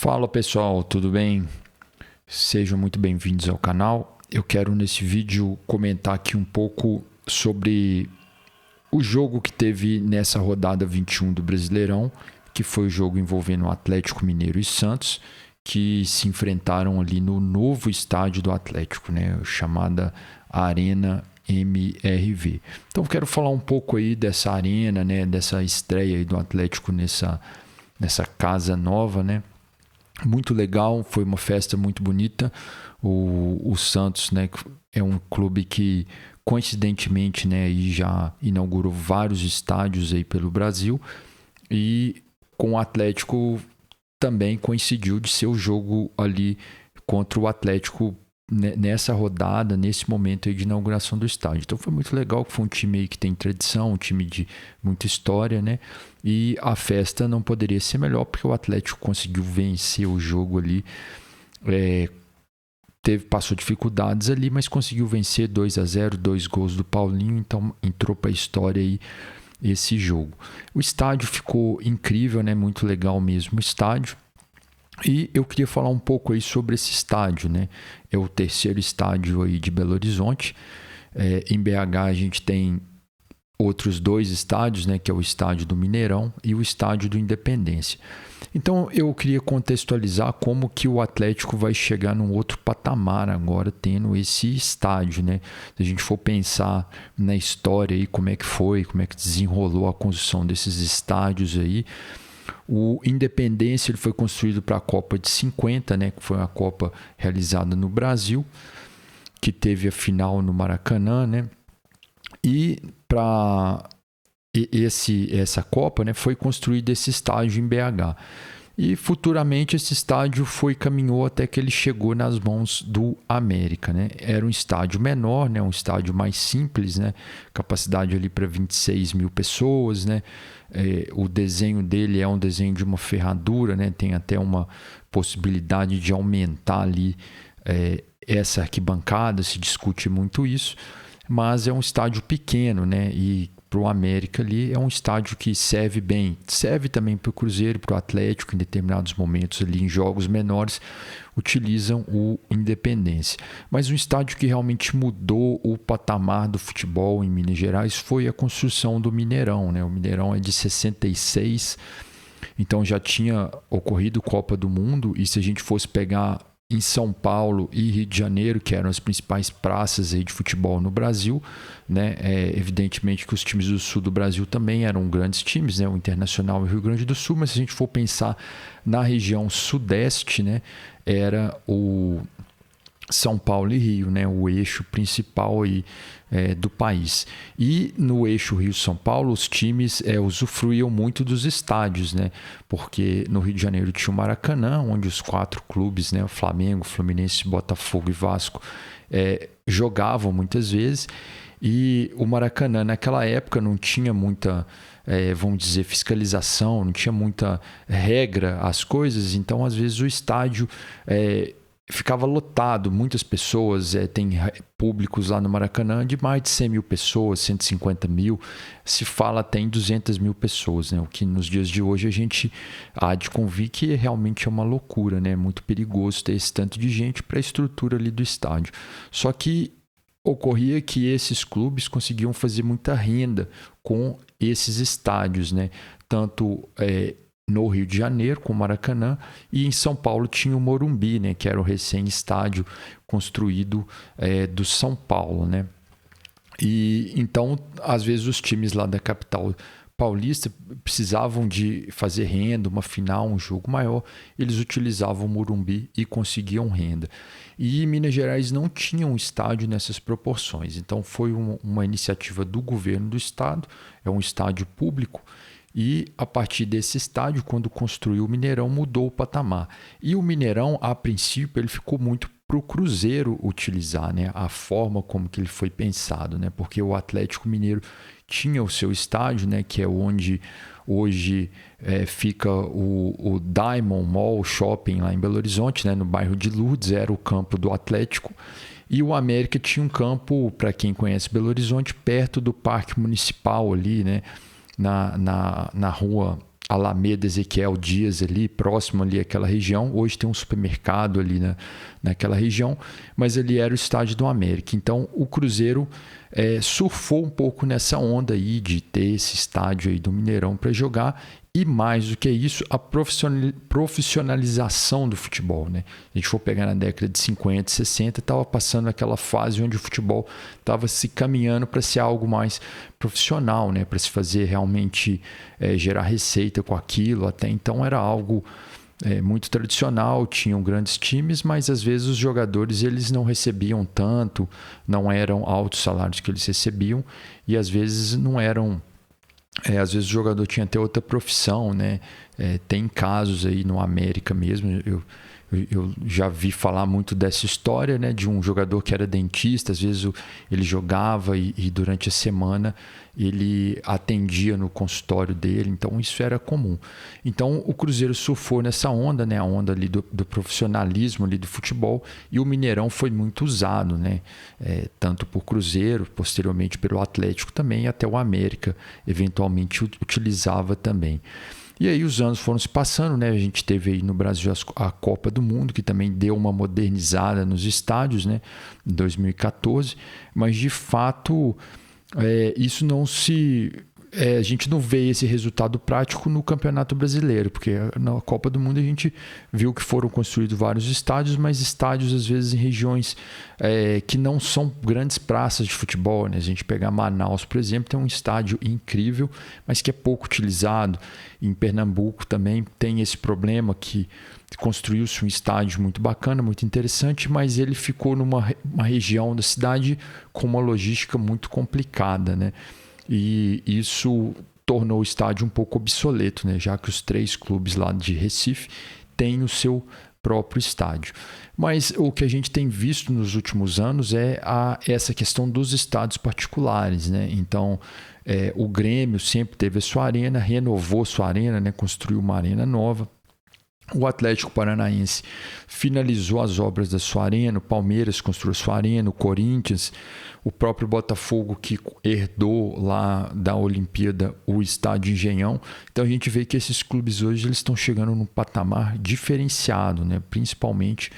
Fala pessoal, tudo bem? Sejam muito bem-vindos ao canal. Eu quero nesse vídeo comentar aqui um pouco sobre o jogo que teve nessa rodada 21 do Brasileirão, que foi o jogo envolvendo o Atlético Mineiro e Santos, que se enfrentaram ali no novo estádio do Atlético, né, chamada Arena MRV. Então eu quero falar um pouco aí dessa arena, né, dessa estreia aí do Atlético nessa casa nova, né? Muito legal, foi uma festa muito bonita. O Santos, né, é um clube que coincidentemente, né, aí já inaugurou vários estádios aí pelo Brasil, e com o Atlético também coincidiu de ser o jogo ali contra o Atlético nessa rodada, nesse momento aí de inauguração do estádio. Então foi muito legal, que foi um time aí que tem tradição, um time de muita história, né? E a festa não poderia ser melhor, porque o Atlético conseguiu vencer o jogo ali, passou dificuldades ali, mas conseguiu vencer 2-0, 2 gols do Paulinho, então entrou para a história aí esse jogo. O estádio ficou incrível, né? Muito legal mesmo o estádio. E eu queria falar um pouco aí sobre esse estádio, né? É o terceiro estádio aí de Belo Horizonte. Em BH a gente tem outros 2 estádios, né? Que é o estádio do Mineirão e o estádio do Independência. Então eu queria contextualizar como que o Atlético vai chegar num outro patamar agora tendo esse estádio, né? Se a gente for pensar na história aí, como é que desenrolou a construção desses estádios aí. O Independência ele foi construído para a Copa de 50, né, que foi uma Copa realizada no Brasil, que teve a final no Maracanã, né? E para essa Copa, né, foi construído esse estádio em BH. E futuramente esse estádio caminhou até que ele chegou nas mãos do América, né? Era um estádio menor, né? Um estádio mais simples, né? Capacidade ali para 26 mil pessoas, né? O desenho dele é um desenho de uma ferradura, né? Tem até uma possibilidade de aumentar ali essa arquibancada, se discute muito isso, mas é um estádio pequeno, né? E para o América ali é um estádio que serve bem, serve também para o Cruzeiro, para o Atlético, em determinados momentos ali em jogos menores utilizam o Independência. Mas um estádio que realmente mudou o patamar do futebol em Minas Gerais foi a construção do Mineirão, né? O Mineirão é de 66, então já tinha ocorrido Copa do Mundo, e se a gente fosse pegar em São Paulo e Rio de Janeiro, que eram as principais praças aí de futebol no Brasil, né? Evidentemente que os times do sul do Brasil também eram grandes times, né? O Internacional e o Rio Grande do Sul, mas se a gente for pensar na região sudeste, né? Era o São Paulo e Rio, né? O eixo principal aí, do país. E no eixo Rio-São Paulo, os times usufruíam muito dos estádios, né? Porque no Rio de Janeiro tinha o Maracanã, onde os 4 clubes, né? O Flamengo, Fluminense, Botafogo e Vasco, jogavam muitas vezes. E o Maracanã, naquela época, não tinha muita, vamos dizer, fiscalização, não tinha muita regra às coisas, então às vezes o estádio ficava lotado, muitas pessoas, tem públicos lá no Maracanã de mais de 100 mil pessoas, 150 mil, se fala até em 200 mil pessoas, né? O que nos dias de hoje a gente há de convir que realmente é uma loucura, né? Muito perigoso ter esse tanto de gente para a estrutura ali do estádio. Só que ocorria que esses clubes conseguiam fazer muita renda com esses estádios, né? Tanto no Rio de Janeiro, com o Maracanã, e em São Paulo tinha o Morumbi, né, que era o recém-estádio construído do São Paulo, né? E então, às vezes, os times lá da capital paulista precisavam de fazer renda, uma final, um jogo maior, eles utilizavam o Morumbi e conseguiam renda. E Minas Gerais não tinha um estádio nessas proporções, então foi uma iniciativa do governo do estado, é um estádio público. E a partir desse estádio, quando construiu o Mineirão, mudou o patamar. E o Mineirão, a princípio, ele ficou muito para o Cruzeiro utilizar, né? A forma como que ele foi pensado, né? Porque o Atlético Mineiro tinha o seu estádio, né? Que é onde hoje fica o Diamond Mall Shopping lá em Belo Horizonte, né? No bairro de Lourdes, era o campo do Atlético. E o América tinha um campo, para quem conhece Belo Horizonte, perto do Parque Municipal ali, né? Na rua Alameda Ezequiel Dias ali, próximo ali àquela região. Hoje tem um supermercado ali naquela região, mas ali era o estádio do América. Então o Cruzeiro surfou um pouco nessa onda aí de ter esse estádio aí do Mineirão para jogar. E mais do que isso, a profissionalização do futebol, né? A gente for pegar na década de 50, 60, estava passando aquela fase onde o futebol estava se caminhando para ser algo mais profissional, né? Para se fazer realmente gerar receita com aquilo. Até então era algo muito tradicional, tinham grandes times, mas às vezes os jogadores eles não recebiam tanto, não eram altos salários que eles recebiam e às vezes não eram... às vezes o jogador tinha até outra profissão, né? Tem casos aí no América mesmo, eu já vi falar muito dessa história, né? De um jogador que era dentista, às vezes ele jogava e durante a semana ele atendia no consultório dele, então isso era comum. Então o Cruzeiro surfou nessa onda, né? A onda ali do profissionalismo ali do futebol, e o Mineirão foi muito usado, né? Tanto por Cruzeiro, posteriormente pelo Atlético também, até o América eventualmente utilizava também. E aí os anos foram se passando, né? A gente teve aí no Brasil a Copa do Mundo, que também deu uma modernizada nos estádios, né? Em 2014, mas de fato isso não se... a gente não vê esse resultado prático no Campeonato Brasileiro, porque na Copa do Mundo a gente viu que foram construídos vários estádios, mas estádios às vezes em regiões que não são grandes praças de futebol, né? A gente pegar Manaus, por exemplo, tem um estádio incrível, mas que é pouco utilizado. Em Pernambuco também tem esse problema que construiu-se um estádio muito bacana, muito interessante, mas ele ficou numa região da cidade com uma logística muito complicada, né? E isso tornou o estádio um pouco obsoleto, né? Já que os 3 clubes lá de Recife têm o seu próprio estádio. Mas o que a gente tem visto nos últimos anos é essa questão dos estádios particulares, né? Então, o Grêmio sempre teve a sua arena, renovou sua arena, né? Construiu uma arena nova. O Atlético Paranaense finalizou as obras da sua arena, o Palmeiras construiu sua arena, o Corinthians, o próprio Botafogo que herdou lá da Olimpíada o estádio Engenhão. Então a gente vê que esses clubes hoje eles estão chegando num patamar diferenciado, né? Principalmente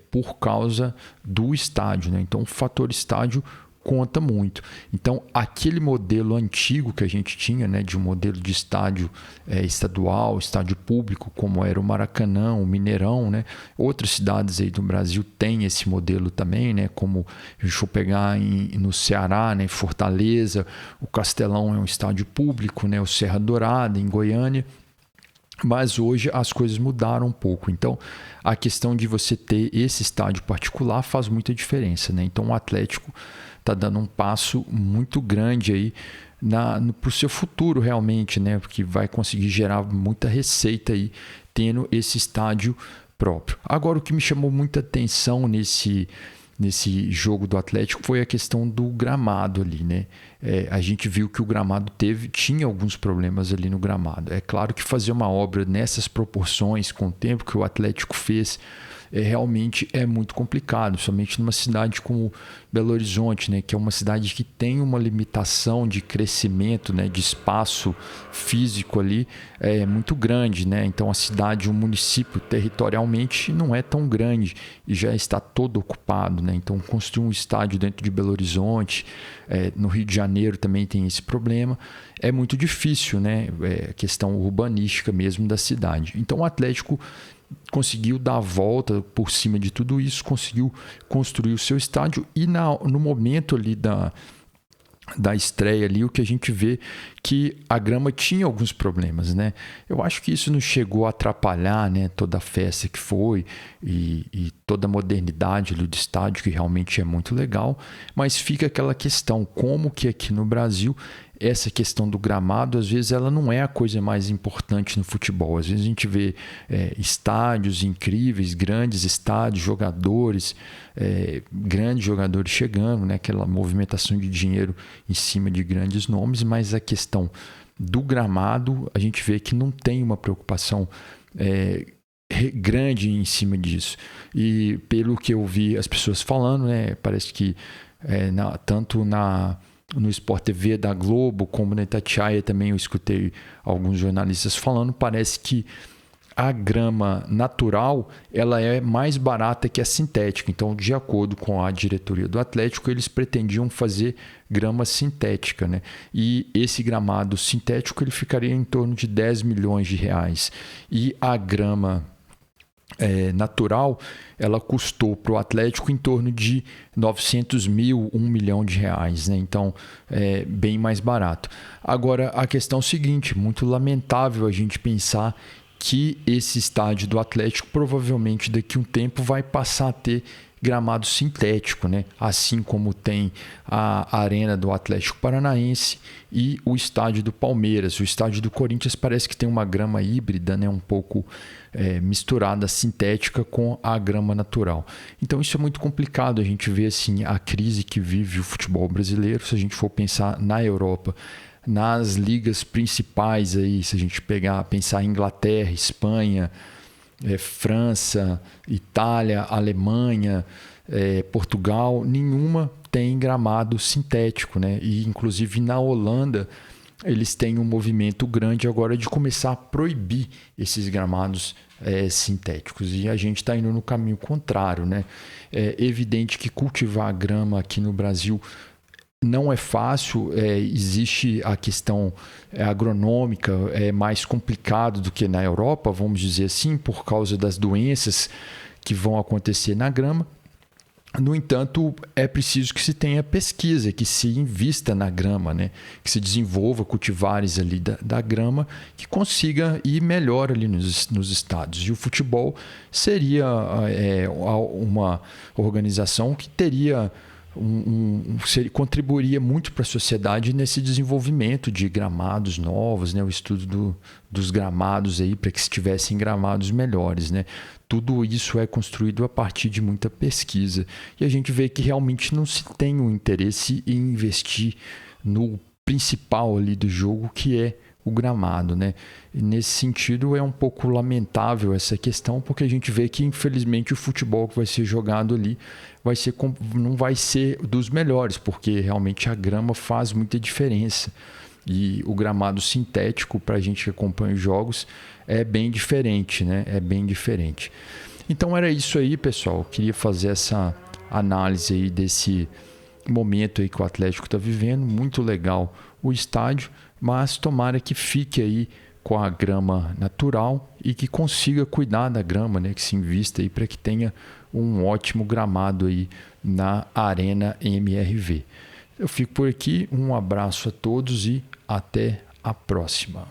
por causa do estádio, né? Então o fator estádio conta muito. Então, aquele modelo antigo que a gente tinha, né, de um modelo de estádio estadual, estádio público, como era o Maracanã, o Mineirão, né? Outras cidades aí do Brasil têm esse modelo também, né? Como a gente for pegar no Ceará, né, Fortaleza, o Castelão é um estádio público, né? O Serra Dourada, em Goiânia. Mas hoje as coisas mudaram um pouco. Então, a questão de você ter esse estádio particular faz muita diferença, né? Então, o Atlético está dando um passo muito grande aí para o seu futuro realmente, né? Porque vai conseguir gerar muita receita aí tendo esse estádio próprio. Agora, o que me chamou muita atenção nesse jogo do Atlético foi a questão do gramado ali, né? A gente viu que o gramado tinha alguns problemas ali no gramado. É claro que fazer uma obra nessas proporções, com o tempo que o Atlético fez, realmente é muito complicado, somente numa cidade como Belo Horizonte, né, que é uma cidade que tem uma limitação de crescimento, né, de espaço físico ali muito grande, né? Então a cidade, o município territorialmente não é tão grande e já está todo ocupado, né? Então construir um estádio dentro de Belo Horizonte, no Rio de Janeiro também tem esse problema, é muito difícil, né? A questão urbanística mesmo da cidade. Então o Atlético conseguiu dar a volta por cima de tudo isso, conseguiu construir o seu estádio e no momento ali da estreia ali, o que a gente vê que a grama tinha alguns problemas, né? Eu acho que isso não chegou a atrapalhar, né, toda a festa que foi e toda a modernidade ali do estádio, que realmente é muito legal, mas fica aquela questão, como que aqui no Brasil essa questão do gramado, às vezes ela não é a coisa mais importante no futebol. Às vezes a gente vê estádios incríveis, grandes estádios, grandes jogadores chegando, né? Aquela movimentação de dinheiro em cima de grandes nomes, mas a questão do gramado, a gente vê que não tem uma preocupação grande em cima disso. E pelo que eu vi as pessoas falando, né, parece que tanto no Sport TV da Globo, como na Itatiaia também eu escutei alguns jornalistas falando, parece que a grama natural ela é mais barata que a sintética. Então, de acordo com a diretoria do Atlético, eles pretendiam fazer grama sintética, né? E esse gramado sintético ele ficaria em torno de 10 milhões de reais. E a grama natural, ela custou para o Atlético em torno de 900 mil, 1 milhão de reais, né? Então, é bem mais barato. Agora, a questão é o seguinte, muito lamentável a gente pensar que esse estádio do Atlético provavelmente daqui a um tempo vai passar a ter gramado sintético, né? Assim como tem a arena do Atlético Paranaense e o estádio do Palmeiras. O estádio do Corinthians parece que tem uma grama híbrida, né? Um pouco misturada, sintética com a grama natural. Então isso é muito complicado. A gente vê assim, a crise que vive o futebol brasileiro, se a gente for pensar na Europa, nas ligas principais aí, se a gente pensar em Inglaterra, Espanha, França, Itália, Alemanha, Portugal, nenhuma tem gramado sintético, né? E inclusive na Holanda eles têm um movimento grande agora de começar a proibir esses gramados sintéticos, e a gente está indo no caminho contrário, né? É evidente que cultivar a grama aqui no Brasil não é fácil, existe a questão agronômica, é mais complicado do que na Europa, vamos dizer assim, por causa das doenças que vão acontecer na grama. No entanto, é preciso que se tenha pesquisa, que se invista na grama, né? Que se desenvolva cultivares ali da grama, que consiga ir melhor ali nos estados. E o futebol seria uma organização que teria contribuiria muito para a sociedade nesse desenvolvimento de gramados novos, né? O estudo dos gramados aí para que se tivessem gramados melhores, né? Tudo isso é construído a partir de muita pesquisa e a gente vê que realmente não se tem o interesse em investir no principal ali do jogo, que é o gramado, né? E nesse sentido é um pouco lamentável essa questão, porque a gente vê que infelizmente o futebol que vai ser jogado ali não vai ser dos melhores, porque realmente a grama faz muita diferença. E o gramado sintético, para a gente que acompanha os jogos, é bem diferente, né? É bem diferente. Então era isso aí, pessoal. Eu queria fazer essa análise aí desse momento aí que o Atlético está vivendo. Muito legal o estádio, mas tomara que fique aí com a grama natural e que consiga cuidar da grama, né? Que se invista aí para que tenha um ótimo gramado aí na Arena MRV. Eu fico por aqui, um abraço a todos e até a próxima.